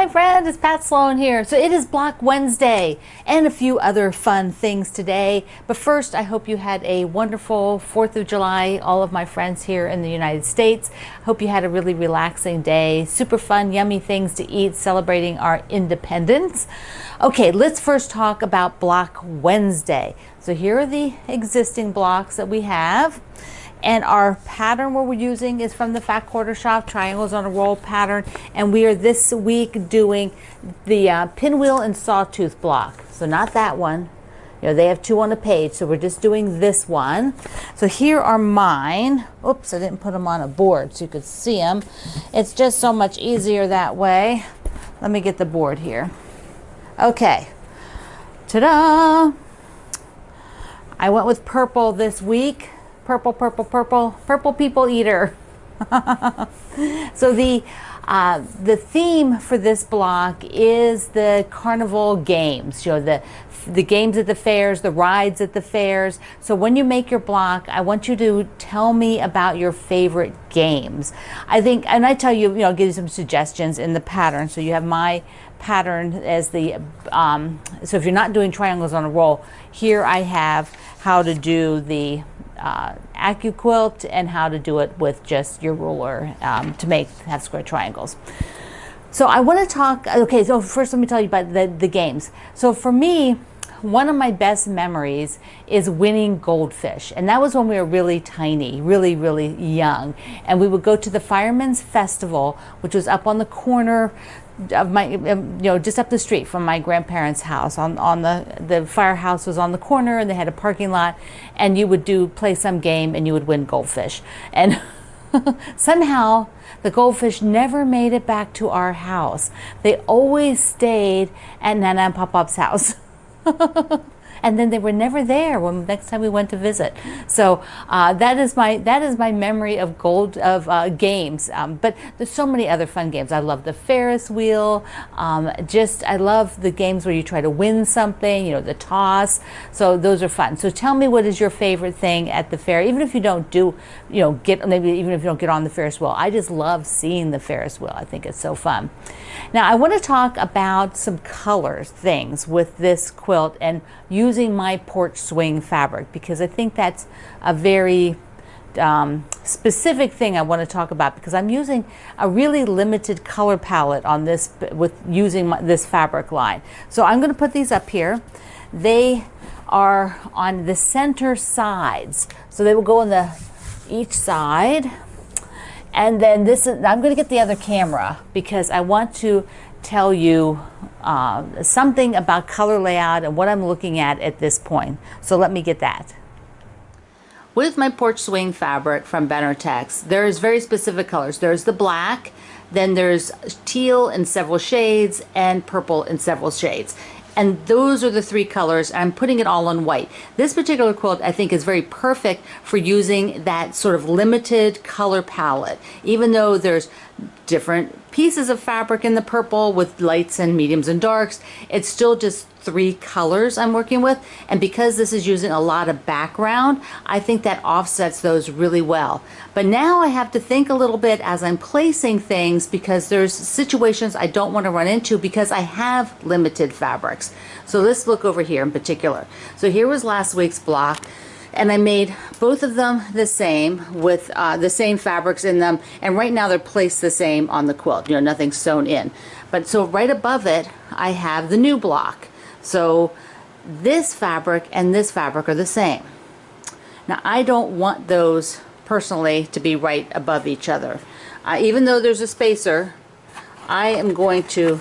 my friend, it's Pat Sloan here. So it is Block Wednesday and a few other fun things today. But first, I hope you had a wonderful 4th of July, all of my friends here in the United States. Hope you had a really relaxing day, super fun, yummy things to eat, celebrating our independence. Okay, let's first talk about Block Wednesday. So here are the existing blocks that we have. And our pattern what we're using is from the Fat Quarter Shop, Triangles on a Roll pattern. And we are this week doing the pinwheel and sawtooth block. So not that one. You know, they have two on the page, so we're just doing this one. So here are mine. Oops, I didn't put them on a board so you could see them. It's just so much easier that way. Let me get the board here. Okay. Ta-da! I went with purple this week. Purple, purple, purple, purple people eater. So the theme for this block is the carnival games. You know, the games at the fairs, the rides at the fairs. So when you make your block, I want you to tell me about your favorite games. I think, and I tell you, I'll give you some suggestions in the pattern. So you have my pattern as the, so if you're not doing triangles on a roll, here I have how to do the quilt and how to do it with just your ruler to have square triangles. So I want to talk, okay, so first let me tell you about the games. So for me, one of my best memories is winning goldfish. And that was when we were really tiny, really, really young. And we would go to the Firemen's Festival, which was up on the corner of my, just up the street from my grandparents' house. On the firehouse was on the corner, and they had a parking lot, and you would play some game, and you would win goldfish. And somehow the goldfish never made it back to our house. They always stayed at Nana and Pop-Pop's house. And then they were never there when next time we went to visit. So that is my memory of games. But there's so many other fun games. I love the Ferris wheel. I love the games where you try to win something. The toss. So those are fun. So tell me, what is your favorite thing at the fair? Even if you don't do, even if you don't get on the Ferris wheel. I just love seeing the Ferris wheel. I think it's so fun. Now I want to talk about some things with this quilt and using my porch swing fabric, because I think that's a very specific thing I want to talk about, because I'm using a really limited color palette on this with using this fabric line. So I'm going to put these up here. They are on the center sides, so they will go on each side. And then I'm going to get the other camera because I want to tell you something about color layout and what I'm looking at this point. So let me get that. With my porch swing fabric from Benartex, there's very specific colors. There's the black, then there's teal in several shades, and purple in several shades. And those are the three colors. I'm putting it all on white. This particular quilt, I think, is very perfect for using that sort of limited color palette. Even though there's different pieces of fabric in the purple with lights and mediums and darks, it's still just three colors I'm working with. And because this is using a lot of background, I think that offsets those really well. But now I have to think a little bit as I'm placing things, because there's situations I don't want to run into because I have limited fabrics. So let's look over here in particular. So here was last week's block, and I made both of them the same with the same fabrics in them, and right now they're placed the same on the quilt, nothing sewn in. But so right above it I have the new block. So this fabric and this fabric are the same. Now I don't want those personally to be right above each other. Even though there's a spacer, I am going to,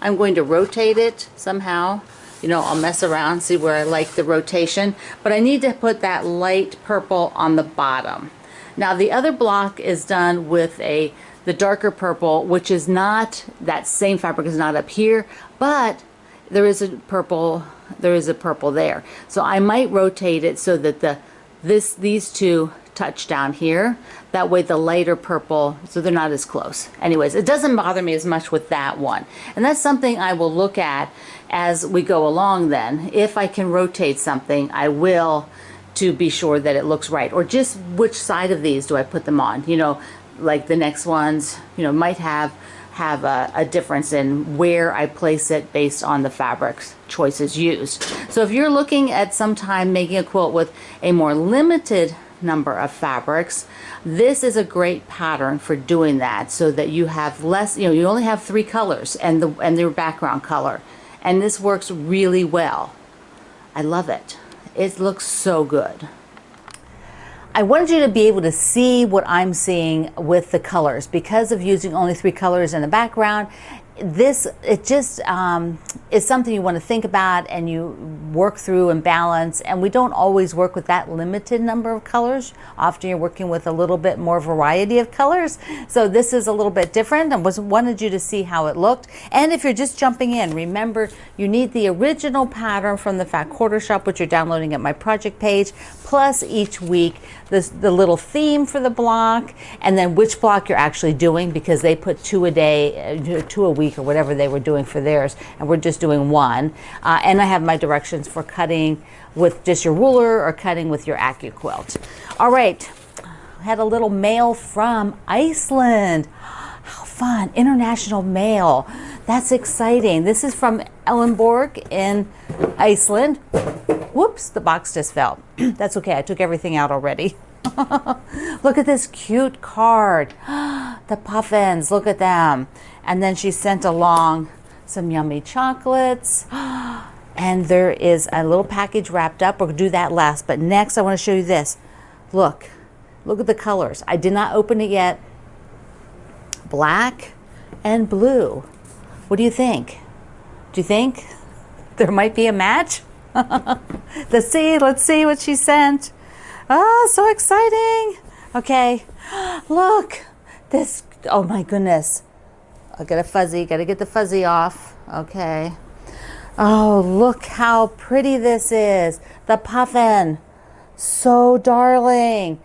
I'm going to rotate it somehow. I'll mess around, see where I like the rotation, but I need to put that light purple on the bottom. Now the other block is done with the darker purple, which is not, that same fabric is not up here, but there is a purple there. So I might rotate it so that these two touch down here. That way the lighter purple, so they're not as close. Anyways, it doesn't bother me as much with that one. And that's something I will look at as we go along then. If I can rotate something, I will, to be sure that it looks right. Or just which side of these do I put them on? Like the next ones, might have have a difference in where I place it based on the fabric choices used. So if you're looking at sometime making a quilt with a more limited number of fabrics, this is a great pattern for doing that, so that you have less, you know, you only have 3 colors and their background color, and this works really well. I love it. It looks so good. I wanted you to be able to see what I'm seeing with the colors. Because of using only 3 colors in the background, it just is something you want to think about and you work through and balance. And we don't always work with that limited number of colors. Often you're working with a little bit more variety of colors. So this is a little bit different. I wanted you to see how it looked. And if you're just jumping in, remember you need the original pattern from the Fat Quarter Shop, which you're downloading at my project page, plus each week the little theme for the block, and then which block you're actually doing, because they put 2 a day, 2 a week, or whatever they were doing for theirs, and we're just doing 1. And I have my directions for cutting with just your ruler or cutting with your AccuQuilt. All right, I had a little mail from Iceland. How fun, international mail. That's exciting. This is from Ellenborg in Iceland. Whoops, the box just fell. That's okay, I took everything out already. Look at this cute card. The puffins, look at them. And then she sent along some yummy chocolates. And there is a little package wrapped up. We'll do that last, but next I want to show you this. Look at the colors. I did not open it yet. Black and blue. What do you think? Do you think there might be a match? Let's see what she sent. Oh, so exciting. Okay, look, this, oh my goodness. I got a fuzzy, gotta get the fuzzy off. Okay. Oh, look how pretty this is. The puffin, so darling.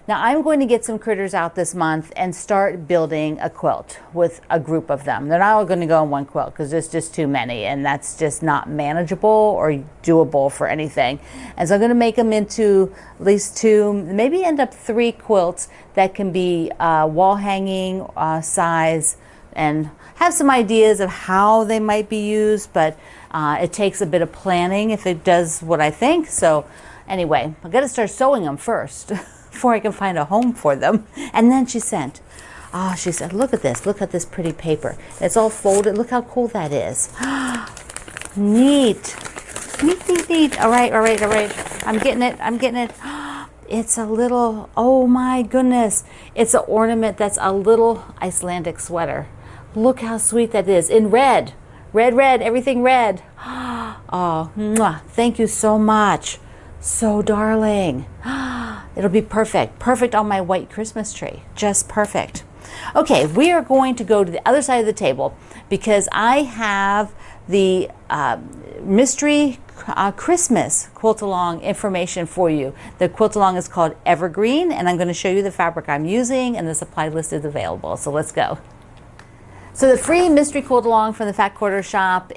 Now I'm going to get some critters out this month and start building a quilt with a group of them. They're not all going to go on one quilt because there's just too many, and that's just not manageable or doable for anything. And so I'm going to make them into at least 2, maybe end up 3 quilts that can be wall hanging size, and have some ideas of how they might be used, but it takes a bit of planning if it does what I think. So anyway, I've got to start sewing them first. Before I can find a home for them. And then she sent, she said, look at this pretty paper. It's all folded. Look how cool that is. Neat. Neat. All right. I'm getting it. It's a little, oh my goodness. It's an ornament that's a little Icelandic sweater. Look how sweet that is. In red. Red, everything red. Oh, mwah. Thank you so much. So darling. It'll be perfect on my white Christmas tree, just perfect. Okay, we are going to go to the other side of the table because I have the mystery Christmas quilt along information for you. The quilt along is called Evergreen, and I'm going to show you the fabric I'm using, and the supply list is available. So let's go. So the free mystery quilt along from the Fat Quarter Shop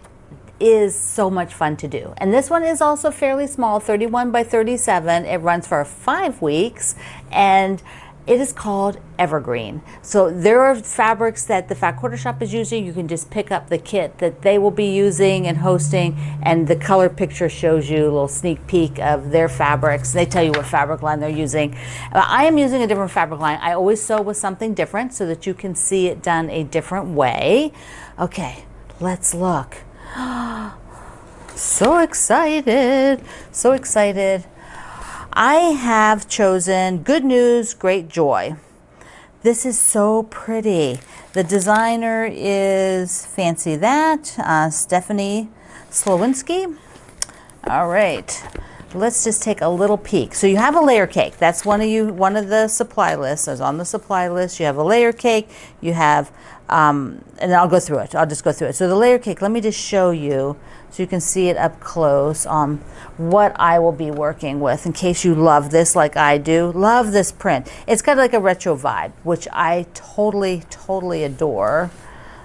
is so much fun to do. And this one is also fairly small, 31 by 37. It runs for 5 weeks, and it is called Evergreen. So there are fabrics that the Fat Quarter Shop is using. You can just pick up the kit that they will be using and hosting, and the color picture shows you a little sneak peek of their fabrics. They tell you what fabric line they're using. I am using a different fabric line. I always sew with something different so that you can see it done a different way. Okay, let's look. So excited. I have chosen Good News, Great Joy. This is so pretty. The designer is Fancy That, Stephanie Slowinski. All right, let's just take a little peek. So you have a layer cake. That's one of the supply lists. Is on the supply list. You have a layer cake. You have, and I'll go through it. I'll just go through it. So the layer cake, let me just show you so you can see it up close on what I will be working with in case you love this like I do. Love this print. It's got like a retro vibe, which I totally adore.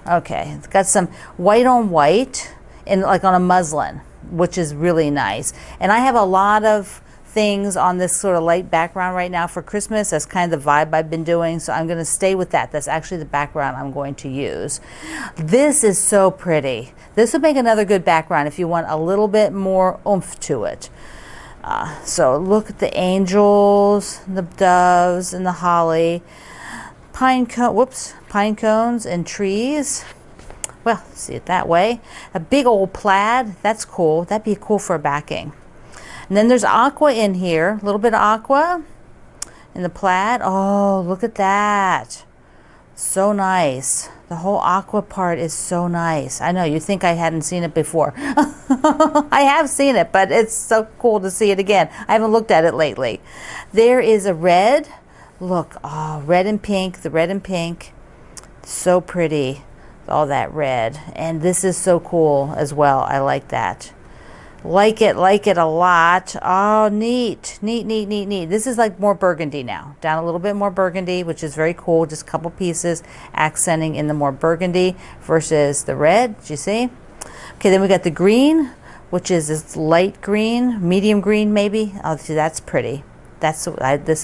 Okay, it's got some white on white and like on a muslin, which is really nice. And I have a lot of things on this sort of light background right now for Christmas. That's kind of the vibe I've been doing, so I'm going to stay with that. That's actually the background I'm going to use. This is so pretty. This would make another good background if you want a little bit more oomph to it. So look at the angels, the doves, and the holly, pine cones and trees. Well, see it that way. A big old plaid. That's cool. That'd be cool for a backing. And then there's aqua in here. A little bit of aqua in the plaid. Oh, look at that. So nice. The whole aqua part is so nice. I know, you think I hadn't seen it before. I have seen it, but it's so cool to see it again. I haven't looked at it lately. There is a red. Look, oh, red and pink. The red and pink. So pretty. All that red. And this is so cool as well. I like that. Like it a lot. Oh, neat. This is like more burgundy now. Down a little bit more burgundy, which is very cool. Just a couple pieces accenting in the more burgundy versus the red. Do you see? Okay, then we got the green, which is this light green, medium green maybe. Oh, see, that's pretty. This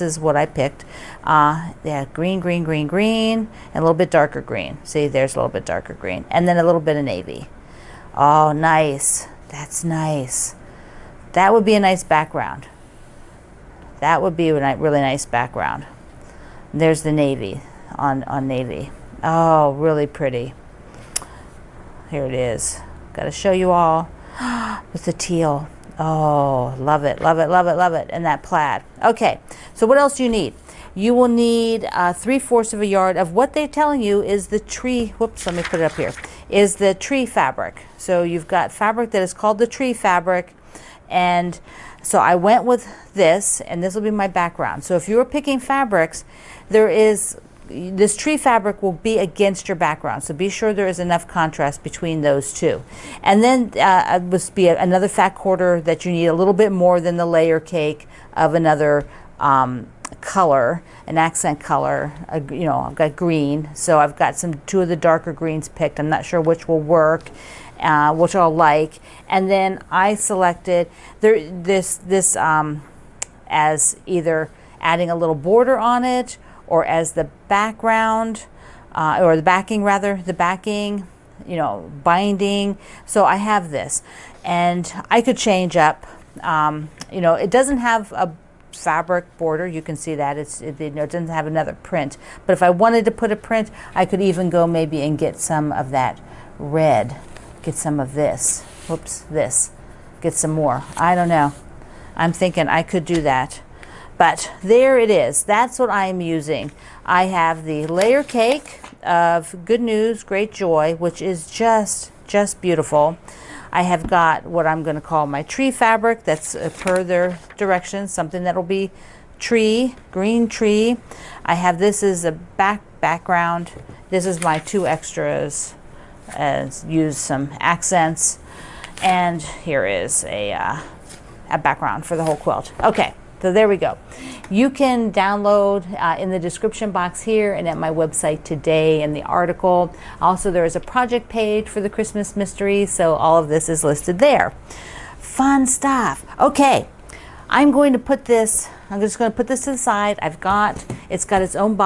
is what I picked. Yeah, green, and a little bit darker green. See, there's a little bit darker green. And then a little bit of navy. Oh, nice. That's nice. That would be a nice background. That would be a really nice background. There's the navy on navy. Oh, really pretty. Here it is. Got to show you all with the teal. Oh, love it. And that plaid. Okay, so what else do you need? You will need 3/4 of a yard of what they're telling you is the tree. Whoops, let me put it up here. Is the tree fabric. So you've got fabric that is called the tree fabric. And so I went with this, and this will be my background. So if you were picking fabrics, this tree fabric will be against your background. So be sure there is enough contrast between those two. And then must be another fat quarter that you need a little bit more than the layer cake of another color, an accent color. I've got green, so I've got two of the darker greens picked. I'm not sure which will work, which I'll like. And then I selected this as either adding a little border on it or as the background, or the backing rather, binding. So I have this, and I could change up. It doesn't have a fabric border. You can see that it doesn't have another print. But if I wanted to put a print, I could even go maybe and get some of that red, get some of this. Whoops, this. Get some more. I don't know. I'm thinking I could do that. But there it is. That's what I'm using. I have the layer cake of Good News, Great Joy, which is just beautiful. I have got what I'm going to call my tree fabric. That's per their directions, something that'll be tree, green tree. I have this as a background. This is my 2 extras. Use some accents. And here is a background for the whole quilt. Okay. So there we go. You can download in the description box here and at my website today in the article. Also, there is a project page for the Christmas mystery, so all of this is listed there. Fun stuff. Okay, I'm just going to put this to the side. It's got its own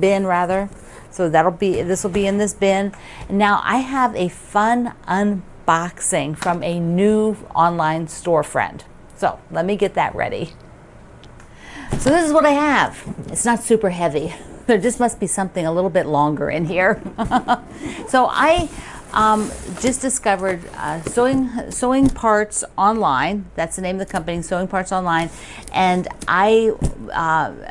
bin rather. So this will be in this bin. And now I have a fun unboxing from a new online store friend. So let me get that ready. So this is what I have. It's not super heavy. There just must be something a little bit longer in here. So I just discovered Sewing Parts Online. That's the name of the company, Sewing Parts Online. And I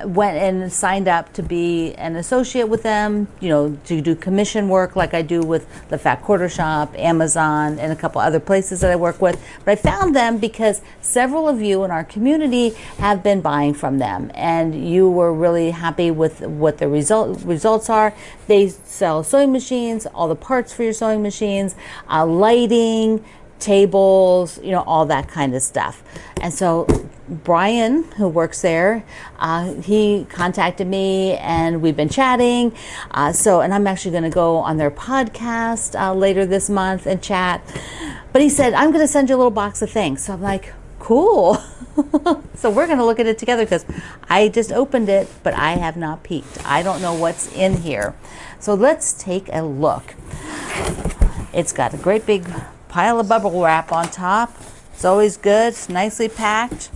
went and signed up to be an associate with them, to do commission work like I do with the Fat Quarter Shop, Amazon, and a couple other places that I work with. But I found them because several of you in our community have been buying from them, and you were really happy with what the results are. They sell sewing machines, all the parts for your sewing machines, lighting, tables, all that kind of stuff. And so Brian, who works there, he contacted me and we've been chatting. And I'm actually going to go on their podcast later this month and chat. But he said, I'm going to send you a little box of things. So I'm like, Cool. So we're going to look at it together because I just opened it, but I have not peeked. I don't know what's in here. So let's take a look. It's got a great big pile of bubble wrap on top. It's always good. It's nicely packed.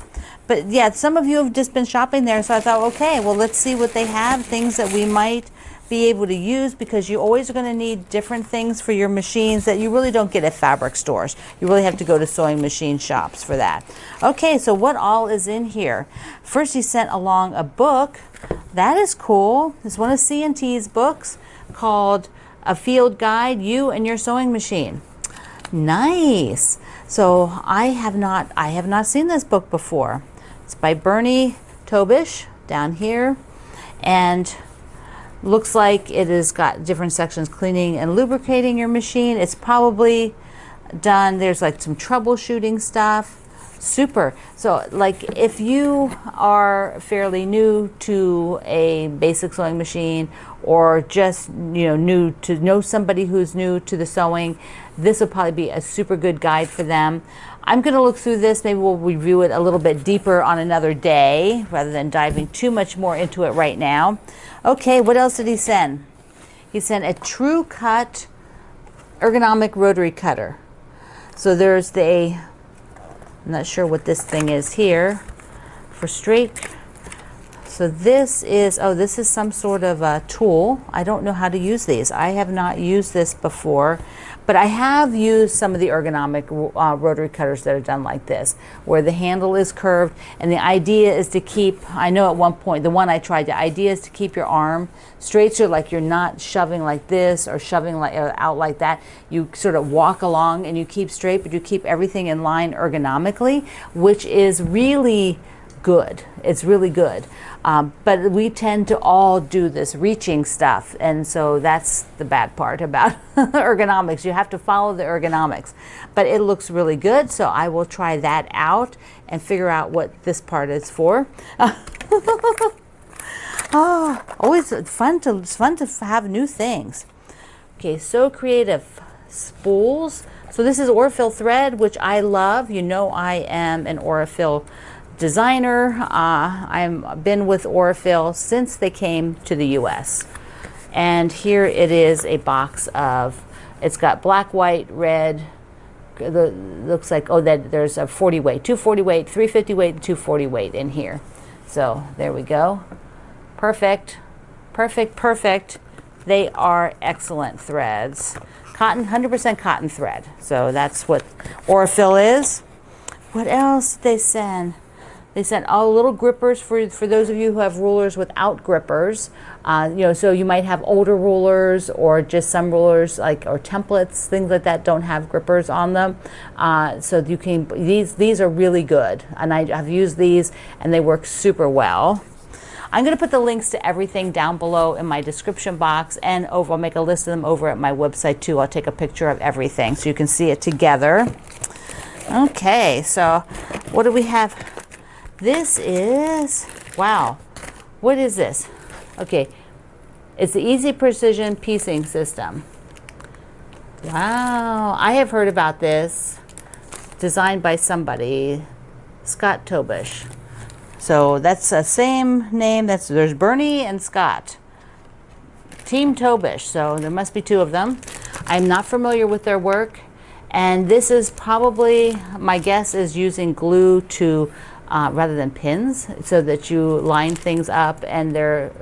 But yeah, some of you have just been shopping there, so I thought, okay, well, let's see what they have, things that we might be able to use, because you always are going to need different things for your machines that you really don't get at fabric stores. You really have to go to sewing machine shops for that. Okay, so what all is in here? First, he sent along a book. That is cool. It's one of C&T's books called A Field Guide, You and Your Sewing Machine. Nice. So I have not seen this book before. It's by Bernie Tobish down here, and looks like it has got different sections: cleaning and lubricating your machine. It's probably done, there's like some troubleshooting stuff. Super. So like if you are fairly new to a basic sewing machine, or just new to know somebody who's new to the sewing, this will probably be a super good guide for them. I'm going to look through this. Maybe we'll review it a little bit deeper on another day rather than diving too much more into it right now. Okay, what else did he send? He sent a True Cut ergonomic rotary cutter. So there's I'm not sure what this thing is here for straight. So this is some sort of a tool. I don't know how to use these. I have not used this before, but I have used some of the ergonomic rotary cutters that are done like this, where the handle is curved, and the idea is to keep, I know at one point, the one I tried, the idea is to keep your arm straight, so like you're not shoving like this or shoving like out like that. You sort of walk along and you keep straight, but you keep everything in line ergonomically, which is really good. It's really good. But we tend to all do this reaching stuff, and so that's the bad part about ergonomics. You have to follow the ergonomics, but it looks really good, so I will try that out and figure out what this part is for. Oh, always fun to have new things. Okay, So Creative spools. So this is Aurifil thread, which I love. You know I am an Aurifil designer. I've been with Aurifil since they came to the US. And here it is, a box of, it's got black, white, red, looks like, that there's a 40 weight, 240 weight, 350 weight, and 240 weight in here. So there we go. Perfect, perfect, perfect. They are excellent threads. Cotton, 100% cotton thread. So that's what Aurifil is. What else did they send? They sent all little grippers for those of you who have rulers without grippers. So you might have older rulers, or just some rulers or templates, things like that don't have grippers on them. So you can, these are really good, and I've used these and they work super well. I'm going to put the links to everything down below in my description box, and I'll make a list of them over at my website too. I'll take a picture of everything so you can see it together. Okay, so what do we have? This is, wow, what is this? Okay, it's the Easy Precision Piecing System. Wow, I have heard about this, designed by somebody, Scott Tobish. So that's the same name, there's Bernie and Scott. Team Tobish, so there must be two of them. I'm not familiar with their work, and this is probably, my guess is using glue to rather than pins, so that you line things up, and they're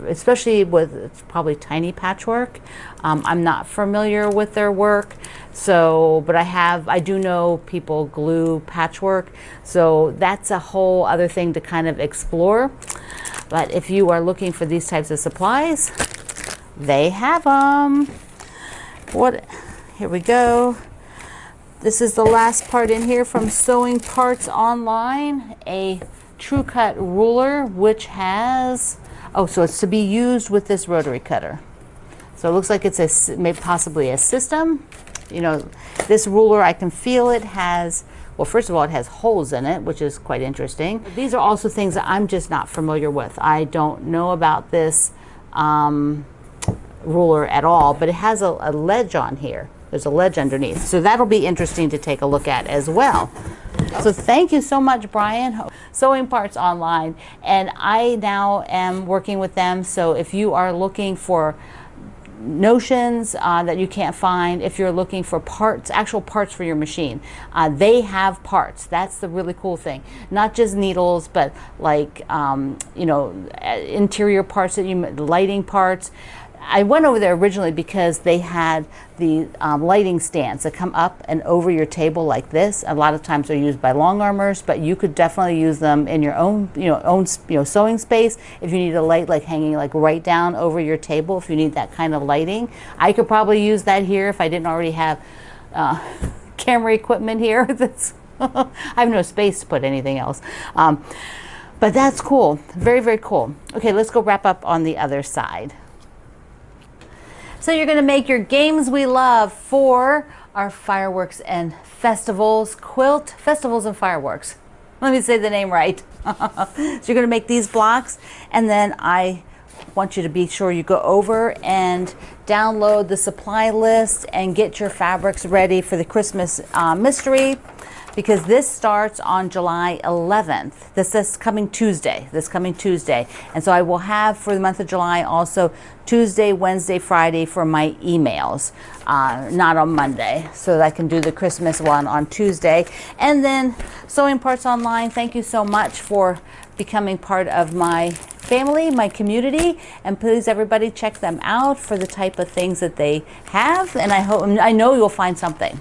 especially with, it's probably tiny patchwork. I'm not familiar with their work, so, but I do know people glue patchwork, so that's a whole other thing to kind of explore. But if you are looking for these types of supplies, they have them. Here we go. This is the last part in here from Sewing Parts Online, a True Cut ruler, which has, so it's to be used with this rotary cutter. So it looks like it's maybe possibly a system. This ruler, I can feel it has, well, first of all, it has holes in it, which is quite interesting. These are also things that I'm just not familiar with. I don't know about this ruler at all, but it has a ledge on here. There's a ledge underneath. So that'll be interesting to take a look at as well. So thank you so much, Brian. Sewing Parts Online, and I now am working with them. So if you are looking for notions that you can't find, if you're looking for parts, actual parts for your machine, they have parts. That's the really cool thing. Not just needles, but like you know, interior parts that you, lighting parts. I went over there originally because they had the lighting stands that come up and over your table like this. A lot of times they're used by long armors, but you could definitely use them in your own, sewing space. If you need a light like hanging like right down over your table, if you need that kind of lighting, I could probably use that here if I didn't already have camera equipment here. That's I have no space to put anything else. But that's cool. Very, very cool. Okay, let's go wrap up on the other side. So you're going to make your games we love for our fireworks and festivals, quilt festivals and fireworks. Let me say the name right. So you're going to make these blocks, and then I want you to be sure you go over and download the supply list and get your fabrics ready for the Christmas mystery, because this starts on July 11th. This is coming Tuesday, And so I will have for the month of July also Tuesday, Wednesday, Friday for my emails, not on Monday, so that I can do the Christmas one on Tuesday. And then Sewing Parts Online, thank you so much for becoming part of my family, my community, and please everybody check them out for the type of things that they have, and I know you'll find something.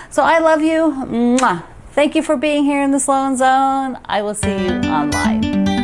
So I love you. Mwah. Thank you for being here in the Sloan Zone. I will see you online.